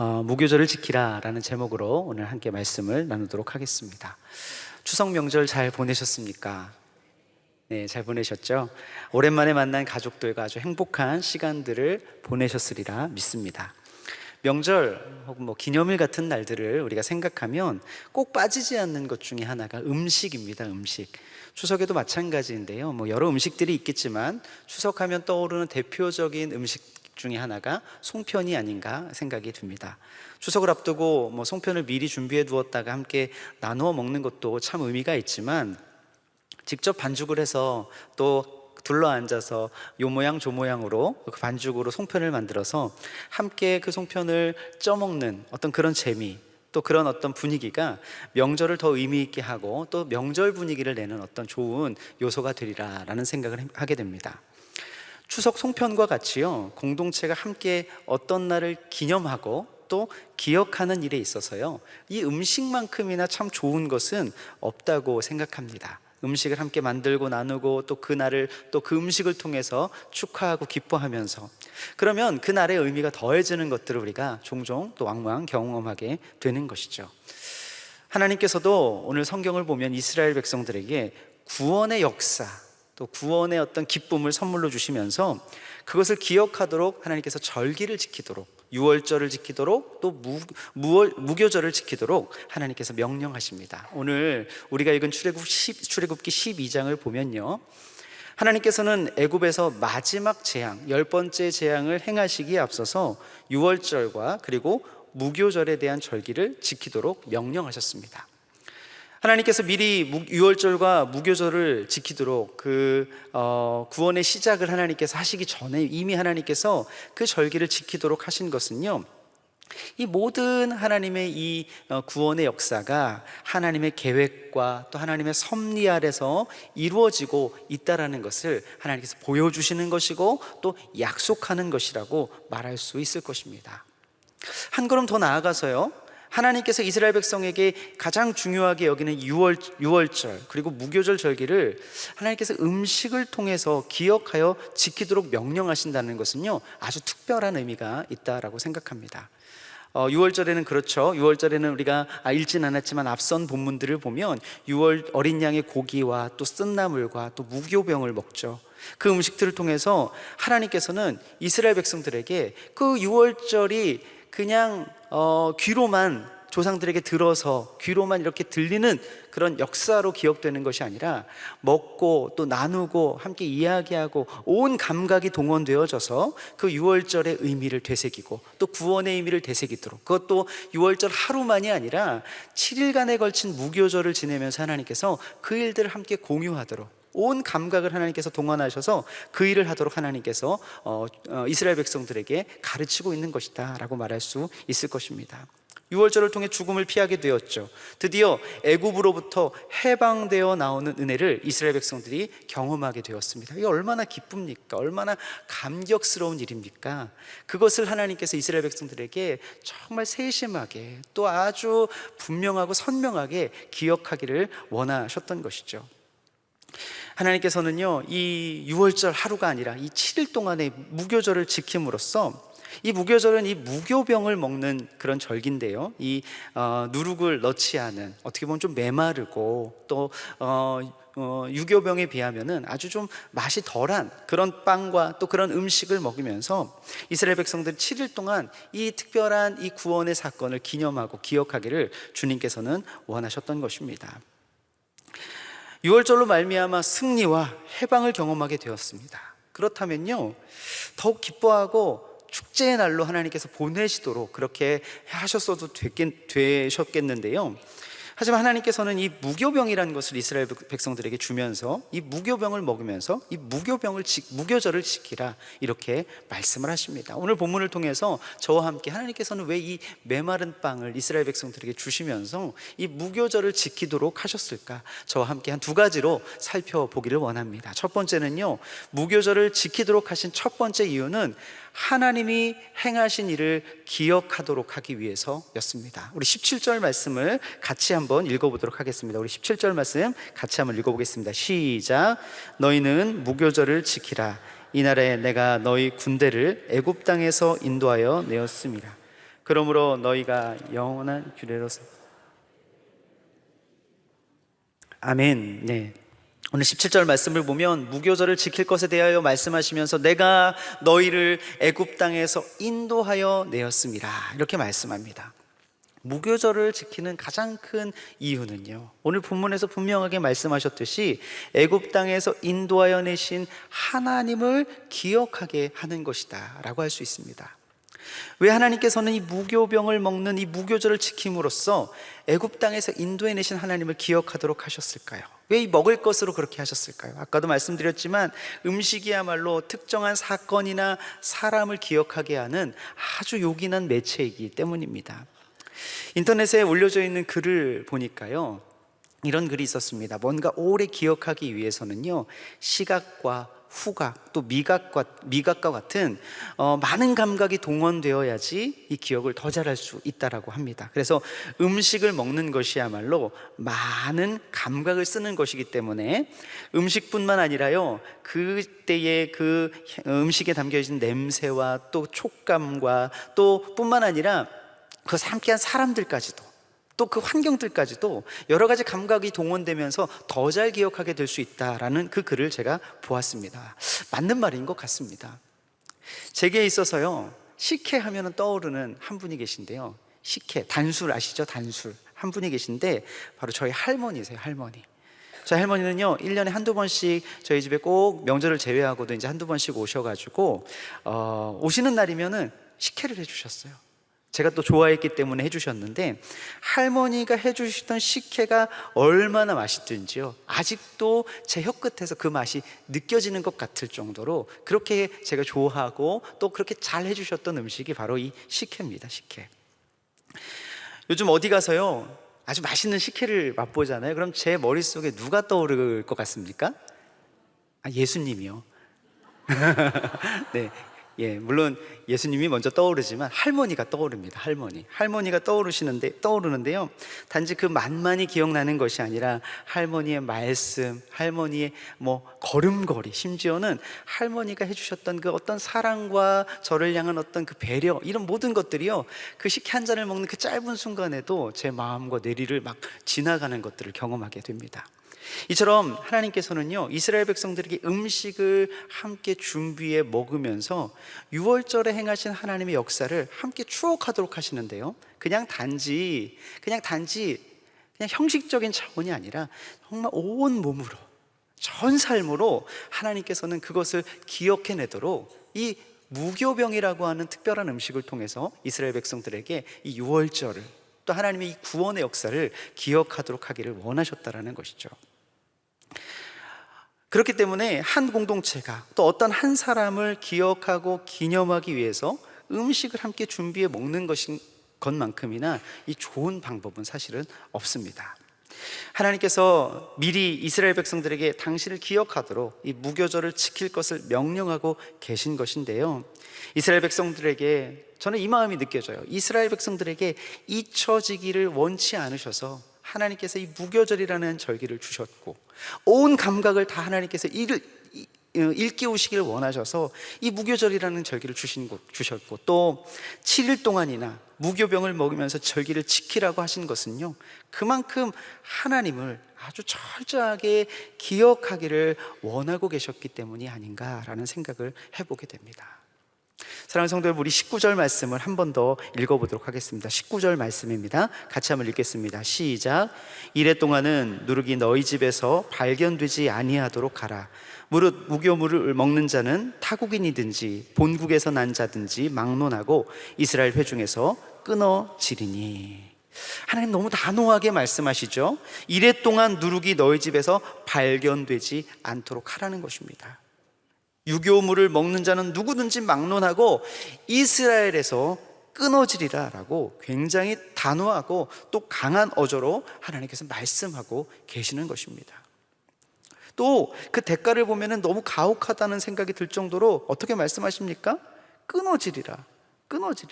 무교절을 지키라 라는 제목으로 오늘 함께 말씀을 나누도록 하겠습니다. 추석 명절 잘 보내셨습니까? 네, 잘 보내셨죠? 오랜만에 만난 가족들과 아주 행복한 시간들을 보내셨으리라 믿습니다. 명절 혹은 기념일 같은 날들을 우리가 생각하면 꼭 빠지지 않는 것 중에 하나가 음식입니다. 음식. 추석에도 마찬가지인데요. 여러 음식들이 있겠지만 추석하면 떠오르는 대표적인 음식 중에 하나가 송편이 아닌가 생각이 듭니다. 추석을 앞두고 송편을 미리 준비해 두었다가 함께 나누어 먹는 것도 참 의미가 있지만, 직접 반죽을 해서 또 둘러앉아서 요 모양 저 모양으로 그 반죽으로 송편을 만들어서 함께 그 송편을 쪄먹는 어떤 그런 재미, 또 그런 어떤 분위기가 명절을 더 의미 있게 하고 또 명절 분위기를 내는 어떤 좋은 요소가 되리라 라는 생각을 하게 됩니다. 추석 송편과 같이요, 공동체가 함께 어떤 날을 기념하고 또 기억하는 일에 있어서요, 이 음식만큼이나 참 좋은 것은 없다고 생각합니다. 음식을 함께 만들고 나누고 또 그날을 또 그 음식을 통해서 축하하고 기뻐하면서, 그러면 그 날의 의미가 더해지는 것들을 우리가 종종 또 왕왕 경험하게 되는 것이죠. 하나님께서도 오늘 성경을 보면 이스라엘 백성들에게 구원의 역사, 또 구원의 어떤 기쁨을 선물로 주시면서 그것을 기억하도록 하나님께서 절기를 지키도록, 유월절을 지키도록 또 무교절을 지키도록 하나님께서 명령하십니다. 오늘 우리가 읽은 출애굽기 12장을 보면요, 하나님께서는 애굽에서 마지막 재앙, 10번째 재앙을 행하시기에 앞서서 유월절과 그리고 무교절에 대한 절기를 지키도록 명령하셨습니다. 하나님께서 미리 유월절과 무교절을 지키도록 구원의 시작을 하나님께서 하시기 전에 이미 하나님께서 그 절기를 지키도록 하신 것은요, 이 모든 하나님의 이 구원의 역사가 하나님의 계획과 또 하나님의 섭리 아래서 이루어지고 있다라는 것을 하나님께서 보여주시는 것이고 또 약속하는 것이라고 말할 수 있을 것입니다. 한 걸음 더 나아가서요, 하나님께서 이스라엘 백성에게 가장 중요하게 여기는 유월절 그리고 무교절 절기를 하나님께서 음식을 통해서 기억하여 지키도록 명령하신다는 것은요, 아주 특별한 의미가 있다라고 생각합니다. 유월절에는 그렇죠. 유월절에는 우리가 읽진 않았지만 앞선 본문들을 보면 유월 어린 양의 고기와 또 쓴나물과 또 무교병을 먹죠. 그 음식들을 통해서 하나님께서는 이스라엘 백성들에게 그 유월절이 그냥 귀로만, 조상들에게 들어서 귀로만 이렇게 들리는 그런 역사로 기억되는 것이 아니라 먹고 또 나누고 함께 이야기하고 온 감각이 동원되어져서 그 유월절의 의미를 되새기고 또 구원의 의미를 되새기도록, 그것도 유월절 하루만이 아니라 7일간에 걸친 무교절을 지내면서 하나님께서 그 일들을 함께 공유하도록 온 감각을 하나님께서 동원하셔서 그 일을 하도록 하나님께서 이스라엘 백성들에게 가르치고 있는 것이다 라고 말할 수 있을 것입니다. 유월절을 통해 죽음을 피하게 되었죠. 드디어 애굽으로부터 해방되어 나오는 은혜를 이스라엘 백성들이 경험하게 되었습니다. 이게 얼마나 기쁩니까? 얼마나 감격스러운 일입니까? 그것을 하나님께서 이스라엘 백성들에게 정말 세심하게 또 아주 분명하고 선명하게 기억하기를 원하셨던 것이죠. 하나님께서는요, 이 유월절 하루가 아니라 이 7일 동안의 무교절을 지킴으로써, 이 무교절은 이 무교병을 먹는 그런 절기인데요, 이 누룩을 넣지 않은, 어떻게 보면 좀 메마르고 또 유교병에 비하면은 아주 좀 맛이 덜한 그런 빵과 또 그런 음식을 먹으면서 이스라엘 백성들 7일 동안 이 특별한 이 구원의 사건을 기념하고 기억하기를 주님께서는 원하셨던 것입니다. 유월절로 말미암아 승리와 해방을 경험하게 되었습니다. 그렇다면요, 더욱 기뻐하고 축제의 날로 하나님께서 보내시도록 그렇게 하셨어도 되셨겠는데요, 하지만 하나님께서는 이 무교병이라는 것을 이스라엘 백성들에게 주면서 이 무교병을 먹으면서 이 무교절을 지키라 이렇게 말씀을 하십니다. 오늘 본문을 통해서 저와 함께 하나님께서는 왜 이 메마른 빵을 이스라엘 백성들에게 주시면서 이 무교절을 지키도록 하셨을까, 저와 함께 한 두 가지로 살펴보기를 원합니다. 첫 번째는요, 무교절을 지키도록 하신 첫 번째 이유는 하나님이 행하신 일을 기억하도록 하기 위해서였습니다. 우리 17절 말씀을 같이 한번 읽어보도록 하겠습니다. 우리 17절 말씀 같이 한번 읽어보겠습니다. 시작. 너희는 무교절을 지키라. 이날에 내가 너희 군대를 애굽 땅에서 인도하여 내었습니다. 그러므로 너희가 영원한 규례로서. 아멘. 네. 오늘 17절 말씀을 보면 무교절을 지킬 것에 대하여 말씀하시면서 내가 너희를 애굽 땅에서 인도하여 내었습니다, 이렇게 말씀합니다. 무교절을 지키는 가장 큰 이유는요, 오늘 본문에서 분명하게 말씀하셨듯이 애굽 땅에서 인도하여 내신 하나님을 기억하게 하는 것이다 라고 할 수 있습니다. 왜 하나님께서는 이 무교병을 먹는 이 무교절을 지킴으로써 애굽 땅에서 인도해 내신 하나님을 기억하도록 하셨을까요? 왜 이 먹을 것으로 그렇게 하셨을까요? 아까도 말씀드렸지만 음식이야말로 특정한 사건이나 사람을 기억하게 하는 아주 요긴한 매체이기 때문입니다. 인터넷에 올려져 있는 글을 보니까요, 이런 글이 있었습니다. 뭔가 오래 기억하기 위해서는요, 시각과 후각, 또 미각과 같은 많은 감각이 동원되어야지 이 기억을 더 잘할 수 있다라고 합니다. 그래서 음식을 먹는 것이야말로 많은 감각을 쓰는 것이기 때문에 음식뿐만 아니라요, 그때의 그 음식에 담겨있는 냄새와 또 촉감과 또 뿐만 아니라 그 함께한 사람들까지도, 또 그 환경들까지도 여러 가지 감각이 동원되면서 더 잘 기억하게 될 수 있다라는 그 글을 제가 보았습니다. 맞는 말인 것 같습니다. 제게 있어서요, 식혜하면 떠오르는 한 분이 계신데요, 식혜, 단술 아시죠? 단술. 한 분이 계신데 바로 저희 할머니세요. 할머니. 저희 할머니는요, 1년에 한두 번씩 저희 집에 꼭 명절을 제외하고도 이제 한두 번씩 오셔가지고 오시는 날이면은 식혜를 해주셨어요. 제가 또 좋아했기 때문에 해주셨는데, 할머니가 해주시던 식혜가 얼마나 맛있든지요, 아직도 제 혀끝에서 그 맛이 느껴지는 것 같을 정도로 그렇게 제가 좋아하고 또 그렇게 잘 해주셨던 음식이 바로 이 식혜입니다. 식혜. 요즘 어디 가서요 아주 맛있는 식혜를 맛보잖아요. 그럼 제 머릿속에 누가 떠오를 것 같습니까? 예수님이요. 네. 예, 물론 예수님이 먼저 떠오르지만 할머니가 떠오릅니다. 할머니가 떠오르는데요, 단지 그 맛만이 기억나는 것이 아니라 할머니의 말씀, 할머니의 걸음걸이, 심지어는 할머니가 해주셨던 그 어떤 사랑과 저를 향한 어떤 그 배려, 이런 모든 것들이요, 그 식혜 한 잔을 먹는 그 짧은 순간에도 제 마음과 뇌리를 막 지나가는 것들을 경험하게 됩니다. 이처럼 하나님께서는요, 이스라엘 백성들에게 음식을 함께 준비해 먹으면서 유월절에 행하신 하나님의 역사를 함께 추억하도록 하시는데요, 그냥 단지 형식적인 차원이 아니라 정말 온 몸으로, 전 삶으로 하나님께서는 그것을 기억해내도록 이 무교병이라고 하는 특별한 음식을 통해서 이스라엘 백성들에게 이 유월절을, 또 하나님의 이 구원의 역사를 기억하도록 하기를 원하셨다라는 것이죠. 그렇기 때문에 한 공동체가 또 어떤 한 사람을 기억하고 기념하기 위해서 음식을 함께 준비해 먹는 것만큼이나 이 좋은 방법은 사실은 없습니다. 하나님께서 미리 이스라엘 백성들에게 당신을 기억하도록 이 무교절을 지킬 것을 명령하고 계신 것인데요, 이스라엘 백성들에게 저는 이 마음이 느껴져요. 이스라엘 백성들에게 잊혀지기를 원치 않으셔서 하나님께서 이 무교절이라는 절기를 주셨고, 온 감각을 다 하나님께서 일깨우시길 원하셔서 이 무교절이라는 절기를 주셨고, 또 7일 동안이나 무교병을 먹으면서 절기를 지키라고 하신 것은요, 그만큼 하나님을 아주 철저하게 기억하기를 원하고 계셨기 때문이 아닌가라는 생각을 해보게 됩니다. 사랑하는 성도 여러분, 우리 19절 말씀을 한 번 더 읽어보도록 하겠습니다. 19절 말씀입니다. 같이 한번 읽겠습니다. 시작. 이래 동안은 누룩이 너희 집에서 발견되지 아니하도록 하라. 무릇 무교물을 먹는 자는 타국인이든지 본국에서 난 자든지 막론하고 이스라엘 회중에서 끊어지리니. 하나님 너무 단호하게 말씀하시죠. 이래 동안 누룩이 너희 집에서 발견되지 않도록 하라는 것입니다. 유교물을 먹는 자는 누구든지 막론하고 이스라엘에서 끊어지리라 라고 굉장히 단호하고 또 강한 어조로 하나님께서 말씀하고 계시는 것입니다. 또 그 대가를 보면 너무 가혹하다는 생각이 들 정도로 어떻게 말씀하십니까? 끊어지리라.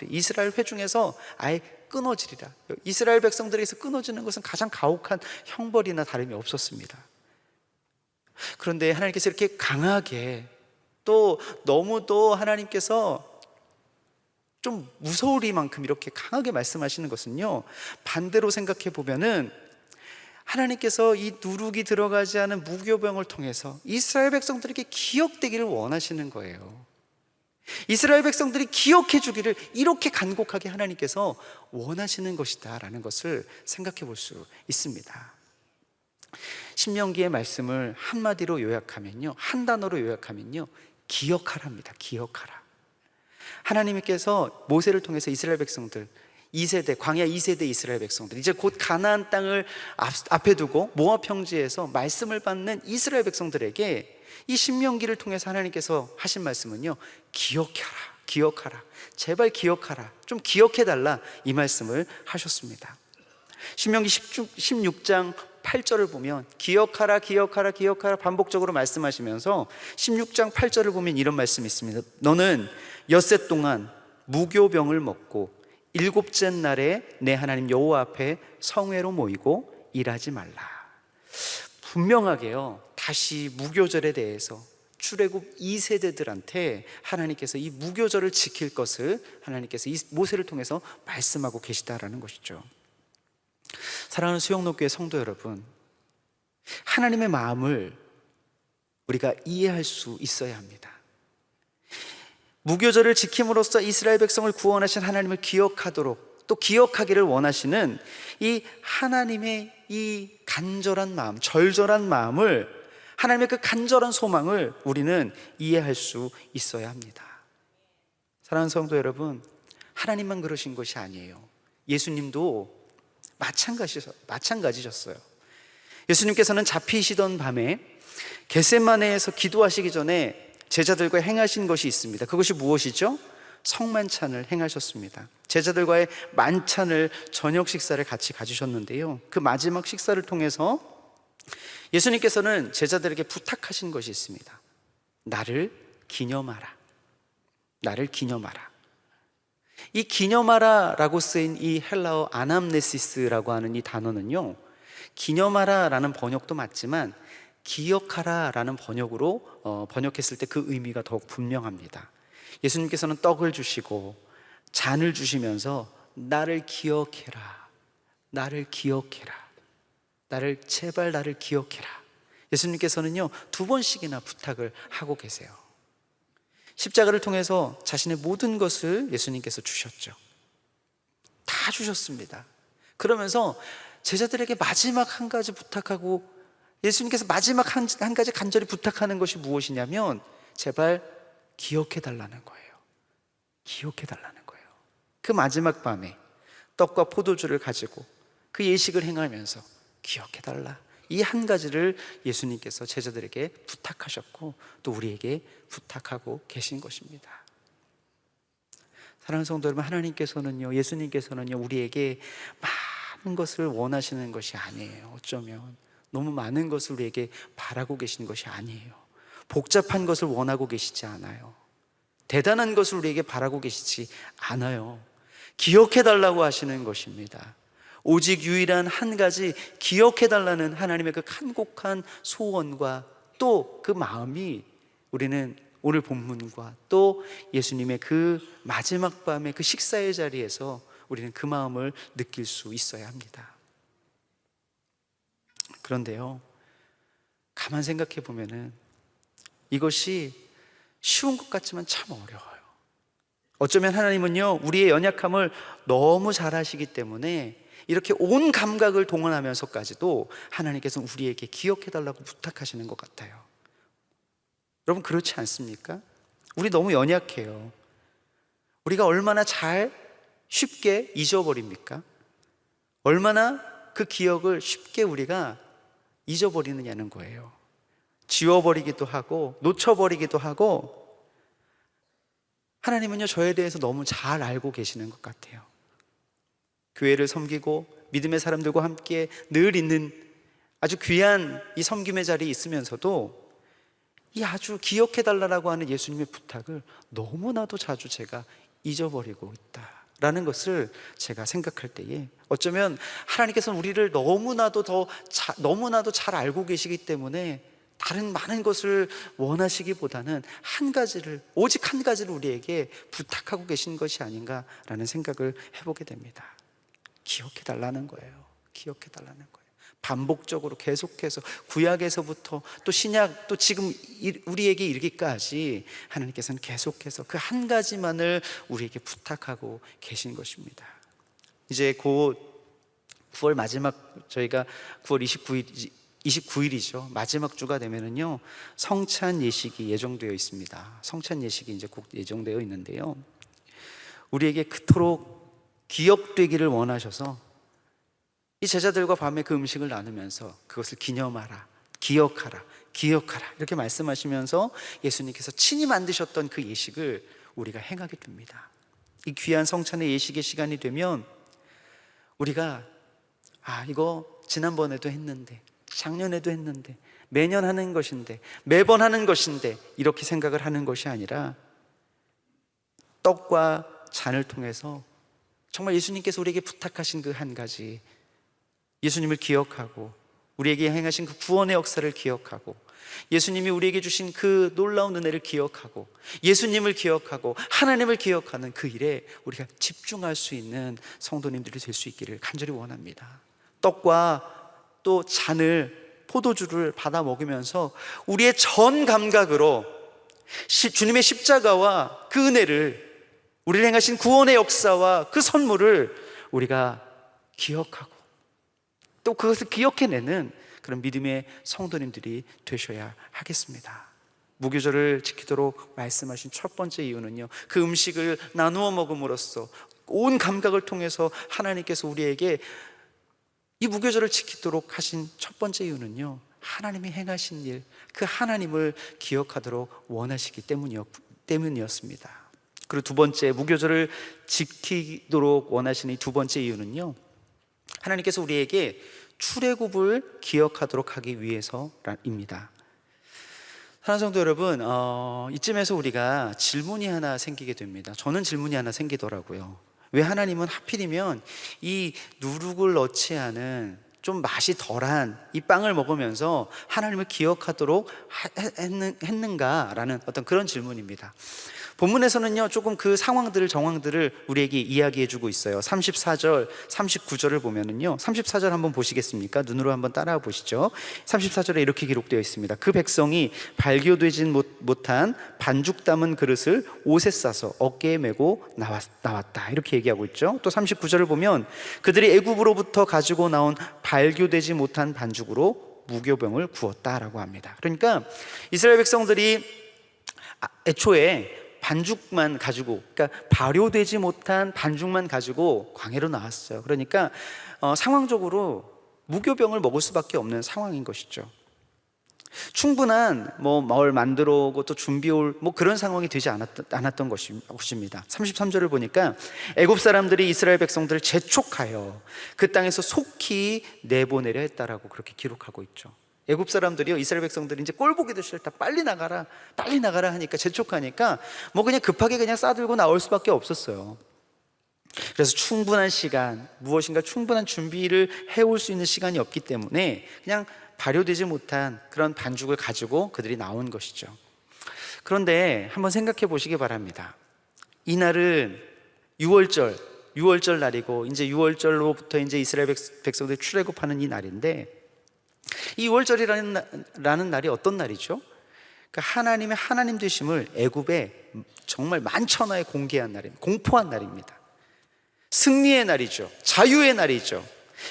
이스라엘 회중에서 아예 끊어지리라. 이스라엘 백성들에게서 끊어지는 것은 가장 가혹한 형벌이나 다름이 없었습니다. 그런데 하나님께서 이렇게 강하게, 또 너무도 하나님께서 좀 무서우리만큼 이렇게 강하게 말씀하시는 것은요, 반대로 생각해 보면은 하나님께서 이 누룩이 들어가지 않은 무교병을 통해서 이스라엘 백성들에게 기억되기를 원하시는 거예요. 이스라엘 백성들이 기억해 주기를 이렇게 간곡하게 하나님께서 원하시는 것이다 라는 것을 생각해 볼 수 있습니다. 신명기의 말씀을 한마디로 요약하면요, 한 단어로 요약하면요, 기억하라입니다. 기억하라. 하나님께서 모세를 통해서 이스라엘 백성들 2세대, 광야 2세대 이스라엘 백성들, 이제 곧 가나안 땅을 앞에 두고 모압 평지에서 말씀을 받는 이스라엘 백성들에게 이 신명기를 통해서 하나님께서 하신 말씀은요, 기억하라, 기억하라, 제발 기억하라, 좀 기억해달라, 이 말씀을 하셨습니다. 신명기 16장 8절을 보면 기억하라, 기억하라, 기억하라 반복적으로 말씀하시면서 16장 8절을 보면 이런 말씀이 있습니다. 너는 엿새 동안 무교병을 먹고 일곱째 날에 내 하나님 여호와 앞에 성회로 모이고 일하지 말라. 분명하게요, 다시 무교절에 대해서 출애굽 2세대들한테 하나님께서 이 무교절을 지킬 것을 하나님께서 이 모세를 통해서 말씀하고 계시다라는 것이죠. 사랑하는 수영로교회 성도 여러분, 하나님의 마음을 우리가 이해할 수 있어야 합니다. 무교절을 지킴으로써 이스라엘 백성을 구원하신 하나님을 기억하도록, 또 기억하기를 원하시는 이 하나님의 이 간절한 마음, 절절한 마음을, 하나님의 그 간절한 소망을 우리는 이해할 수 있어야 합니다. 사랑하는 성도 여러분, 하나님만 그러신 것이 아니에요. 예수님도 마찬가지셨어요. 예수님께서는 잡히시던 밤에 겟세마네에서 기도하시기 전에 제자들과 행하신 것이 있습니다. 그것이 무엇이죠? 성만찬을 행하셨습니다. 제자들과의 만찬을, 저녁 식사를 같이 가지셨는데요, 그 마지막 식사를 통해서 예수님께서는 제자들에게 부탁하신 것이 있습니다. 나를 기념하라. 나를 기념하라. 이 기념하라 라고 쓰인 이 헬라어 아남네시스라고 하는 이 단어는요, 기념하라 라는 번역도 맞지만 기억하라 라는 번역으로 번역했을 때 그 의미가 더욱 분명합니다. 예수님께서는 떡을 주시고 잔을 주시면서 나를 기억해라, 나를 기억해라, 나를 제발 나를 기억해라. 예수님께서는요 2번씩이나 부탁을 하고 계세요. 십자가를 통해서 자신의 모든 것을 예수님께서 주셨죠. 다 주셨습니다. 그러면서 제자들에게 마지막 한 가지 부탁하고, 예수님께서 마지막 한 가지 간절히 부탁하는 것이 무엇이냐면 제발 기억해 달라는 거예요. 기억해 달라는 거예요. 그 마지막 밤에 떡과 포도주를 가지고 그 예식을 행하면서 기억해 달라, 이 한 가지를 예수님께서 제자들에게 부탁하셨고 또 우리에게 부탁하고 계신 것입니다. 사랑하는 성도 여러분, 하나님께서는요, 예수님께서는요 우리에게 많은 것을 원하시는 것이 아니에요. 어쩌면 너무 많은 것을 우리에게 바라고 계신 것이 아니에요. 복잡한 것을 원하고 계시지 않아요. 대단한 것을 우리에게 바라고 계시지 않아요. 기억해달라고 하시는 것입니다. 오직 유일한 한 가지 기억해달라는 하나님의 그 간곡한 소원과 또 그 마음이 우리는 오늘 본문과 또 예수님의 그 마지막 밤의 그 식사의 자리에서 우리는 그 마음을 느낄 수 있어야 합니다. 그런데요, 가만 생각해 보면은 이것이 쉬운 것 같지만 참 어려워요. 어쩌면 하나님은요 우리의 연약함을 너무 잘 아시기 때문에 이렇게 온 감각을 동원하면서까지도 하나님께서 우리에게 기억해달라고 부탁하시는 것 같아요. 여러분, 그렇지 않습니까? 우리 너무 연약해요. 우리가 얼마나 쉽게 잊어버립니까? 얼마나 그 기억을 쉽게 우리가 잊어버리느냐는 거예요. 지워버리기도 하고 놓쳐버리기도 하고. 하나님은요 저에 대해서 너무 잘 알고 계시는 것 같아요. 교회를 섬기고 믿음의 사람들과 함께 늘 있는 아주 귀한 이 섬김의 자리에 있으면서도 이 아주 기억해달라고 하는 예수님의 부탁을 너무나도 자주 제가 잊어버리고 있다라는 것을 제가 생각할 때에, 어쩌면 하나님께서는 우리를 너무나도 잘 알고 계시기 때문에 다른 많은 것을 원하시기보다는 한 가지를, 오직 한 가지를 우리에게 부탁하고 계신 것이 아닌가라는 생각을 해보게 됩니다. 기억해 달라는 거예요. 기억해 달라는 거예요. 반복적으로 계속해서 구약에서부터 또 신약, 또 지금 우리에게 이르기까지 하나님께서는 계속해서 그 한 가지만을 우리에게 부탁하고 계신 것입니다. 이제 곧 9월 마지막, 저희가 9월 29일이죠. 마지막 주가 되면은요, 성찬 예식이 예정되어 있습니다. 성찬 예식이 이제 곧 예정되어 있는데요, 우리에게 그토록 기억되기를 원하셔서 이 제자들과 밤에 그 음식을 나누면서 그것을 기념하라, 기억하라, 기억하라 이렇게 말씀하시면서 예수님께서 친히 만드셨던 그 예식을 우리가 행하게 됩니다. 이 귀한 성찬의 예식의 시간이 되면 우리가 이거 지난번에도 했는데, 작년에도 했는데, 매년 하는 것인데, 매번 하는 것인데 이렇게 생각을 하는 것이 아니라 떡과 잔을 통해서 정말 예수님께서 우리에게 부탁하신 그 한 가지, 예수님을 기억하고 우리에게 행하신 그 구원의 역사를 기억하고 예수님이 우리에게 주신 그 놀라운 은혜를 기억하고 예수님을 기억하고 하나님을 기억하는 그 일에 우리가 집중할 수 있는 성도님들이 될 수 있기를 간절히 원합니다. 떡과 또 잔을, 포도주를 받아 먹으면서 우리의 전 감각으로 주님의 십자가와 그 은혜를, 우리를 행하신 구원의 역사와 그 선물을 우리가 기억하고 또 그것을 기억해내는 그런 믿음의 성도님들이 되셔야 하겠습니다. 무교절을 지키도록 말씀하신 첫 번째 이유는요, 그 음식을 나누어 먹음으로써 온 감각을 통해서 하나님께서 우리에게 이 무교절을 지키도록 하신 첫 번째 이유는요, 하나님이 행하신 일, 그 하나님을 기억하도록 원하시기 때문이었습니다. 그리고 두 번째, 무교절을 지키도록 원하시는 이 두 번째 이유는요, 하나님께서 우리에게 출애굽을 기억하도록 하기 위해서입니다. 사랑하는 성도 여러분, 이쯤에서 우리가 질문이 하나 생기게 됩니다. 저는 질문이 하나 생기더라고요. 왜 하나님은 하필이면 이 누룩을 넣지 않은 좀 맛이 덜한 이 빵을 먹으면서 하나님을 기억하도록 했는가라는 어떤 그런 질문입니다. 본문에서는요, 조금 그 상황들을, 정황들을 우리에게 이야기해 주고 있어요. 34절, 39절을 보면은요, 34절 한번 보시겠습니까? 눈으로 한번 따라와 보시죠. 34절에 이렇게 기록되어 있습니다. 그 백성이 발교되진 못한 반죽 담은 그릇을 옷에 싸서 어깨에 메고 나왔다 이렇게 얘기하고 있죠. 또 39절을 보면 그들이 애굽으로부터 가지고 나온 발교되지 못한 반죽으로 무교병을 구웠다라고 합니다. 그러니까 이스라엘 백성들이 애초에 반죽만 가지고, 그러니까 발효되지 못한 반죽만 가지고 광야로 나왔어요. 그러니까 상황적으로 무교병을 먹을 수밖에 없는 상황인 것이죠. 충분한 뭘 만들어 오고 또 준비해 올 그런 상황이 되지 않았던 것입니다. 33절을 보니까 애굽 사람들이 이스라엘 백성들을 재촉하여 그 땅에서 속히 내보내려 했다라고 그렇게 기록하고 있죠. 애굽 사람들이요, 이스라엘 백성들이 이제 꼴 보기도 싫다, 빨리 나가라 하니까, 재촉하니까 그냥 급하게 그냥 싸들고 나올 수밖에 없었어요. 그래서 충분한 시간, 무엇인가 충분한 준비를 해올 수 있는 시간이 없기 때문에 그냥 발효되지 못한 그런 반죽을 가지고 그들이 나온 것이죠. 그런데 한번 생각해 보시기 바랍니다. 이날은 6월절 날이고, 이제 6월절로부터 이제 이스라엘 백성들이 출애굽하는 이 날인데, 이 6월절이라는 날이 어떤 날이죠? 그러니까 하나님의 하나님 되심을 애굽에 정말 만천하에 공개한 날입니다. 공포한 날입니다. 승리의 날이죠. 자유의 날이죠.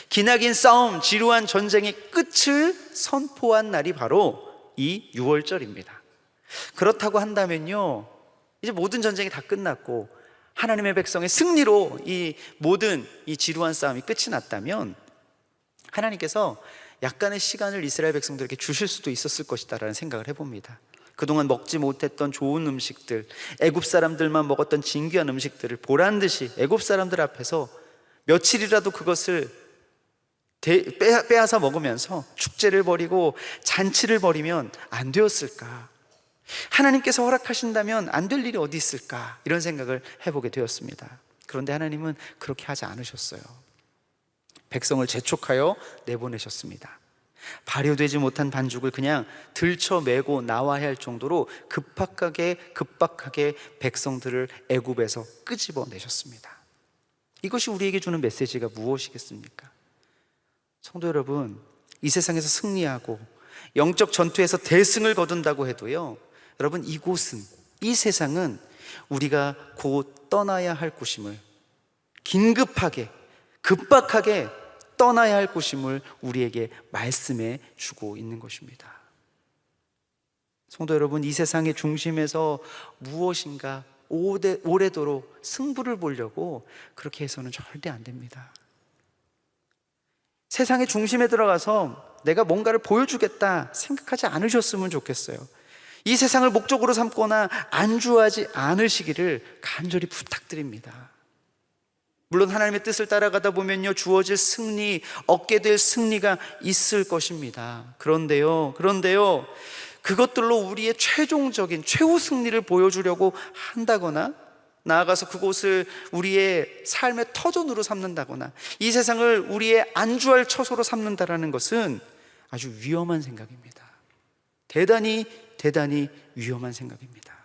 기나긴 싸움, 지루한 전쟁의 끝을 선포한 날이 바로 이 6월절입니다. 그렇다고 한다면요, 이제 모든 전쟁이 다 끝났고 하나님의 백성의 승리로 이 모든 이 지루한 싸움이 끝이 났다면 하나님께서 약간의 시간을 이스라엘 백성들에게 주실 수도 있었을 것이다라는 생각을 해봅니다. 그동안 먹지 못했던 좋은 음식들, 애굽 사람들만 먹었던 진귀한 음식들을 보란듯이 애굽 사람들 앞에서 며칠이라도 그것을 빼앗아 먹으면서 축제를 벌이고 잔치를 벌이면 안 되었을까? 하나님께서 허락하신다면 안 될 일이 어디 있을까? 이런 생각을 해보게 되었습니다. 그런데 하나님은 그렇게 하지 않으셨어요. 백성을 재촉하여 내보내셨습니다. 발효되지 못한 반죽을 그냥 들쳐매고 나와야 할 정도로 급박하게 백성들을 애굽에서 끄집어내셨습니다. 이것이 우리에게 주는 메시지가 무엇이겠습니까? 성도 여러분, 이 세상에서 승리하고 영적 전투에서 대승을 거둔다고 해도요, 여러분, 이곳은, 이 세상은 우리가 곧 떠나야 할 곳임을, 급박하게 떠나야 할 곳임을 우리에게 말씀해 주고 있는 것입니다. 성도 여러분, 이 세상의 중심에서 무엇인가 오래도록 승부를 보려고 그렇게 해서는 절대 안 됩니다. 세상의 중심에 들어가서 내가 뭔가를 보여주겠다 생각하지 않으셨으면 좋겠어요. 이 세상을 목적으로 삼거나 안주하지 않으시기를 간절히 부탁드립니다. 물론 하나님의 뜻을 따라가다 보면요, 주어질 승리, 얻게 될 승리가 있을 것입니다. 그런데요, 그것들로 우리의 최종적인 최후 승리를 보여주려고 한다거나, 나아가서 그곳을 우리의 삶의 터전으로 삼는다거나, 이 세상을 우리의 안주할 처소로 삼는다라는 것은 아주 위험한 생각입니다. 대단히 위험한 생각입니다.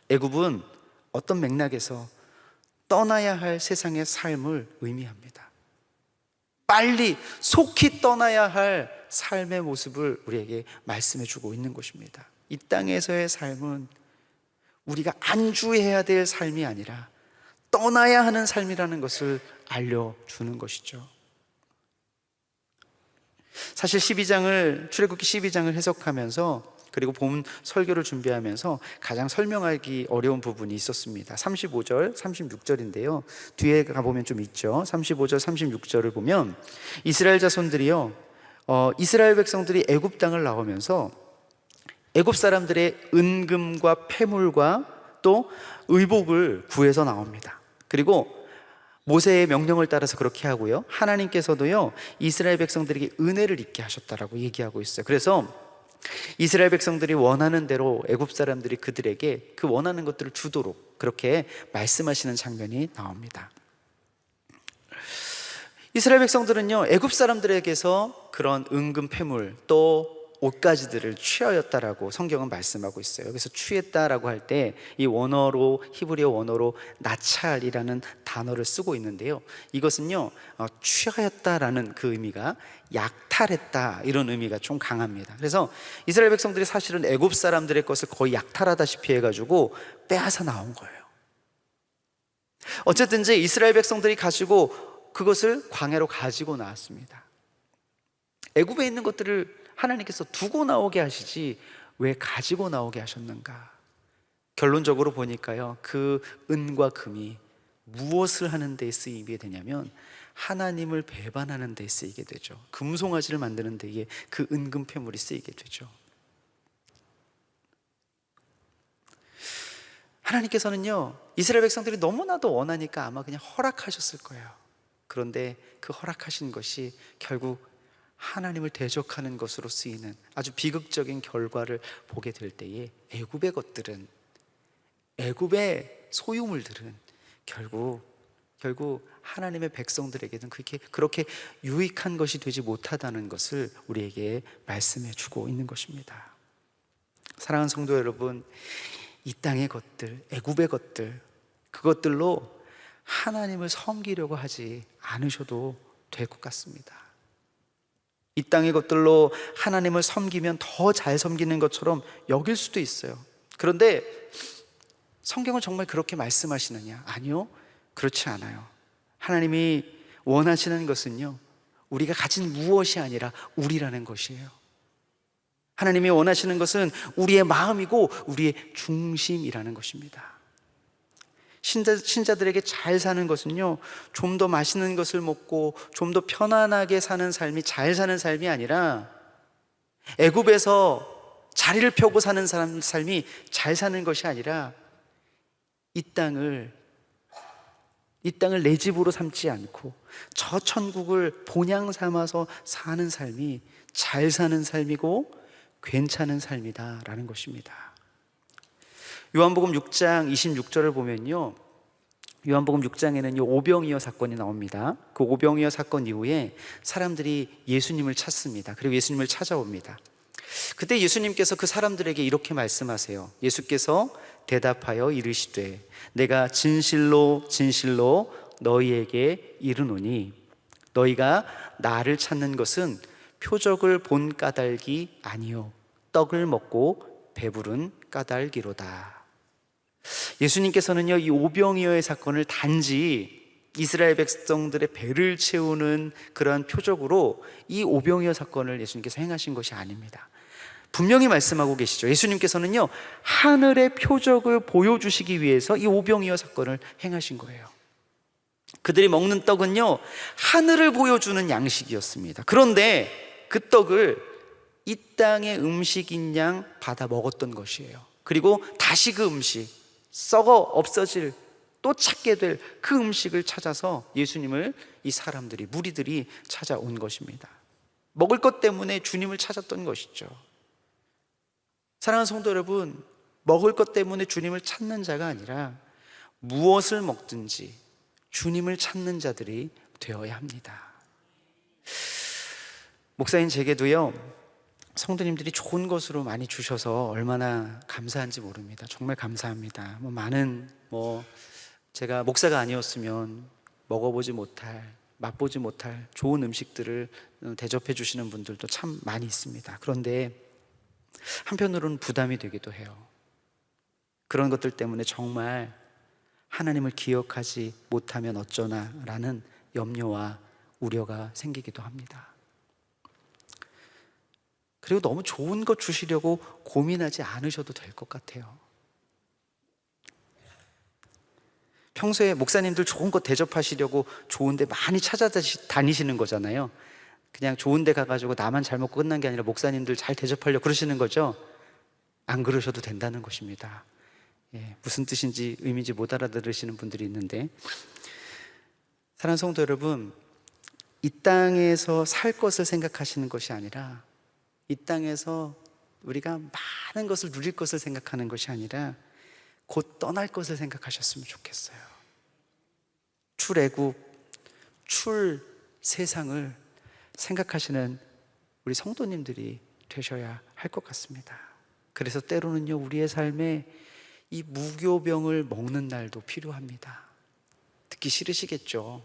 애굽은 어떤 맥락에서 떠나야 할 세상의 삶을 의미합니다. 빨리 속히 떠나야 할 삶의 모습을 우리에게 말씀해 주고 있는 것입니다. 이 땅에서의 삶은 우리가 안주해야 될 삶이 아니라 떠나야 하는 삶이라는 것을 알려주는 것이죠. 사실 출애굽기 12장을 해석하면서, 그리고 본 설교를 준비하면서 가장 설명하기 어려운 부분이 있었습니다. 35절, 36절인데요 뒤에 가보면 좀 있죠. 35절, 36절을 보면 이스라엘 자손들이요, 이스라엘 백성들이 애굽 땅을 나오면서 애굽 사람들의 은금과 폐물과 또 의복을 구해서 나옵니다. 그리고 모세의 명령을 따라서 그렇게 하고요, 하나님께서도요 이스라엘 백성들에게 은혜를 입게 하셨다라고 얘기하고 있어요. 그래서 이스라엘 백성들이 원하는 대로 애굽 사람들이 그들에게 그 원하는 것들을 주도록 그렇게 말씀하시는 장면이 나옵니다. 이스라엘 백성들은요, 애굽 사람들에게서 그런 은금 폐물 또 옷가지들을 취하였다라고 성경은 말씀하고 있어요. 그래서 취했다라고 할 때 이 원어로, 히브리어 원어로 나찰이라는 단어를 쓰고 있는데요, 이것은요 취하였다라는 그 의미가 약탈했다, 이런 의미가 좀 강합니다. 그래서 이스라엘 백성들이 사실은 애굽 사람들의 것을 거의 약탈하다시피 해가지고 빼앗아 나온 거예요. 어쨌든지 이스라엘 백성들이 가지고 그것을 광야로 가지고 나왔습니다. 애굽에 있는 것들을 하나님께서 두고 나오게 하시지 왜 가지고 나오게 하셨는가? 결론적으로 보니까요, 그 은과 금이 무엇을 하는 데 쓰이게 되냐면 하나님을 배반하는 데 쓰이게 되죠. 금송아지를 만드는 데에 그 은금 폐물이 쓰이게 되죠. 하나님께서는요, 이스라엘 백성들이 너무나도 원하니까 아마 그냥 허락하셨을 거예요. 그런데 그 허락하신 것이 결국 하나님을 대적하는 것으로 쓰이는 아주 비극적인 결과를 보게 될 때에 애굽의 것들은, 애굽의 소유물들은 결국 하나님의 백성들에게는 그렇게 유익한 것이 되지 못하다는 것을 우리에게 말씀해 주고 있는 것입니다. 사랑하는 성도 여러분, 이 땅의 것들, 애굽의 것들, 그것들로 하나님을 섬기려고 하지 않으셔도 될 것 같습니다. 이 땅의 것들로 하나님을 섬기면 더 잘 섬기는 것처럼 여길 수도 있어요. 그런데 성경은 정말 그렇게 말씀하시느냐? 아니요, 그렇지 않아요. 하나님이 원하시는 것은요, 우리가 가진 무엇이 아니라 우리라는 것이에요. 하나님이 원하시는 것은 우리의 마음이고 우리의 중심이라는 것입니다. 신자들에게 잘 사는 것은요, 좀 더 맛있는 것을 먹고 좀 더 편안하게 사는 삶이 잘 사는 삶이 아니라, 애굽에서 자리를 펴고 사는 삶이 잘 사는 것이 아니라, 이 땅을 내 집으로 삼지 않고 저 천국을 본향 삼아서 사는 삶이 잘 사는 삶이고 괜찮은 삶이다라는 것입니다. 요한복음 6장 26절을 보면요, 요한복음 6장에는 오병이어 사건이 나옵니다. 그 오병이어 사건 이후에 사람들이 예수님을 찾습니다. 그리고 예수님을 찾아옵니다. 그때 예수님께서 그 사람들에게 이렇게 말씀하세요. 예수께서 대답하여 이르시되 내가 진실로 진실로 너희에게 이르노니 너희가 나를 찾는 것은 표적을 본 까닭이 아니요 떡을 먹고 배부른 까닭이로다. 예수님께서는요, 이 오병이어의 사건을 단지 이스라엘 백성들의 배를 채우는 그러한 표적으로 이 오병이어 사건을 예수님께서 행하신 것이 아닙니다. 분명히 말씀하고 계시죠. 예수님께서는요, 하늘의 표적을 보여주시기 위해서 이 오병이어 사건을 행하신 거예요. 그들이 먹는 떡은요, 하늘을 보여주는 양식이었습니다. 그런데 그 떡을 이 땅의 음식인 양 받아 먹었던 것이에요. 그리고 다시 그 음식, 썩어 없어질, 또 찾게 될 그 음식을 찾아서 예수님을 이 사람들이, 무리들이 찾아온 것입니다. 먹을 것 때문에 주님을 찾았던 것이죠. 사랑하는 성도 여러분, 먹을 것 때문에 주님을 찾는 자가 아니라 무엇을 먹든지 주님을 찾는 자들이 되어야 합니다. 목사인 제게도요, 성도님들이 좋은 것으로 많이 주셔서 얼마나 감사한지 모릅니다. 정말 감사합니다. 제가 목사가 아니었으면 먹어보지 못할, 맛보지 못할 좋은 음식들을 대접해 주시는 분들도 참 많이 있습니다. 그런데 한편으로는 부담이 되기도 해요. 그런 것들 때문에 정말 하나님을 기억하지 못하면 어쩌나 라는 염려와 우려가 생기기도 합니다. 그리고 너무 좋은 것 주시려고 고민하지 않으셔도 될 것 같아요. 평소에 목사님들 좋은 것 대접하시려고 좋은 데 많이 찾아다니시는 거잖아요. 그냥 좋은 데 가가지고 나만 잘 먹고 끝난 게 아니라 목사님들 잘 대접하려고 그러시는 거죠. 안 그러셔도 된다는 것입니다. 무슨 뜻인지 의미인지 못 알아들으시는 분들이 있는데, 사랑하는 성도 여러분, 이 땅에서 살 것을 생각하시는 것이 아니라, 이 땅에서 우리가 많은 것을 누릴 것을 생각하는 것이 아니라 곧 떠날 것을 생각하셨으면 좋겠어요. 출애굽, 출 세상을 생각하시는 우리 성도님들이 되셔야 할 것 같습니다. 그래서 때로는요, 우리의 삶에 이 무교병을 먹는 날도 필요합니다. 듣기 싫으시겠죠.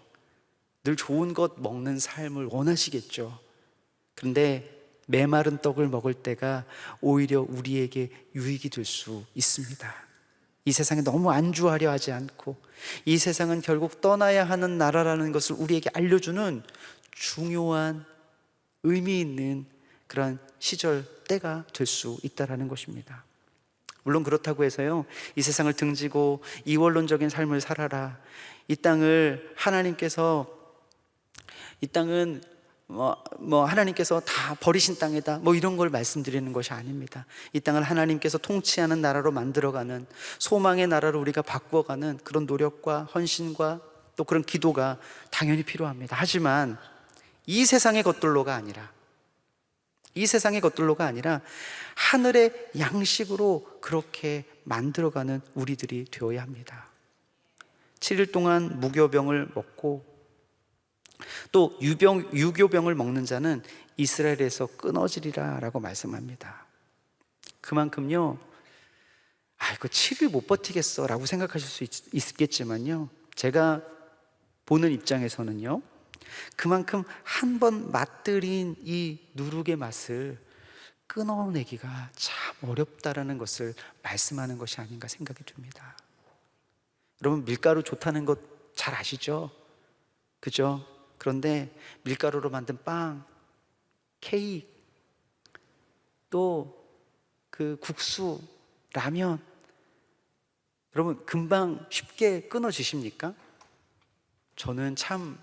늘 좋은 것 먹는 삶을 원하시겠죠. 그런데 메마른 떡을 먹을 때가 오히려 우리에게 유익이 될 수 있습니다. 이 세상에 너무 안주하려 하지 않고, 이 세상은 결국 떠나야 하는 나라라는 것을 우리에게 알려주는 중요한 의미 있는 그런 시절, 때가 될 수 있다는 것입니다. 물론 그렇다고 해서요, 이 세상을 등지고 이원론적인 삶을 살아라, 이 땅을 하나님께서, 이 땅은 하나님께서 다 버리신 땅이다, 이런 걸 말씀드리는 것이 아닙니다. 이 땅을 하나님께서 통치하는 나라로 만들어가는, 소망의 나라로 우리가 바꾸어가는 그런 노력과 헌신과 또 그런 기도가 당연히 필요합니다. 하지만 이 세상의 것들로가 아니라, 하늘의 양식으로 그렇게 만들어가는 우리들이 되어야 합니다. 7일 동안 무교병을 먹고 또 유교병을 먹는 자는 이스라엘에서 끊어지리라 라고 말씀합니다. 그만큼요, 이거 7일 못 버티겠어 라고 생각하실 수 있겠지만요, 제가 보는 입장에서는요, 그만큼 한 번 맛들인 이 누룩의 맛을 끊어내기가 참 어렵다라는 것을 말씀하는 것이 아닌가 생각이 듭니다. 여러분, 밀가루 좋다는 것 잘 아시죠? 그죠? 그런데 밀가루로 만든 빵, 케이크, 또 그 국수, 라면, 여러분 금방 쉽게 끊어지십니까? 저는 참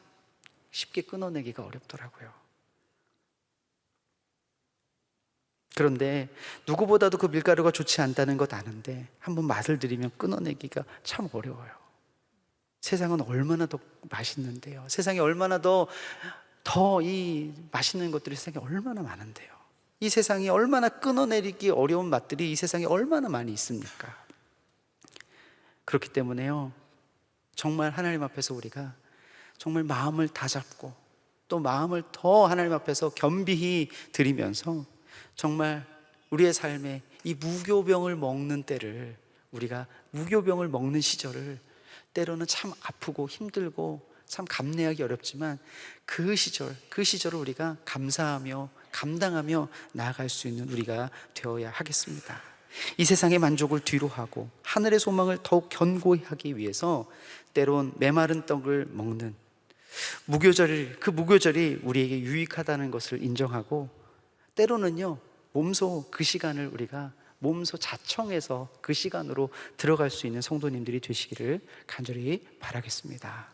쉽게 끊어내기가 어렵더라고요. 그런데 누구보다도 그 밀가루가 좋지 않다는 것 아는데 한번 맛을 들이면 끊어내기가 참 어려워요. 세상은 얼마나 더 맛있는데요. 세상에 얼마나 더 이 맛있는 것들이 세상에 얼마나 많은데요. 이 세상이 얼마나 끊어내리기 어려운 맛들이 이 세상에 얼마나 많이 있습니까? 그렇기 때문에요, 정말 하나님 앞에서 우리가 정말 마음을 다잡고 또 마음을 더 하나님 앞에서 겸비히 드리면서 정말 우리의 삶에 이 무교병을 먹는 때를, 우리가 무교병을 먹는 시절을, 때로는 참 아프고 힘들고 참 감내하기 어렵지만 그 시절을 우리가 감사하며 감당하며 나아갈 수 있는 우리가 되어야 하겠습니다. 이 세상의 만족을 뒤로하고 하늘의 소망을 더욱 견고히 하기 위해서 때론 메마른 떡을 먹는 그 무교절이 우리에게 유익하다는 것을 인정하고, 때로는요 몸소 그 시간을 우리가 몸소 자청해서 그 시간으로 들어갈 수 있는 성도님들이 되시기를 간절히 바라겠습니다.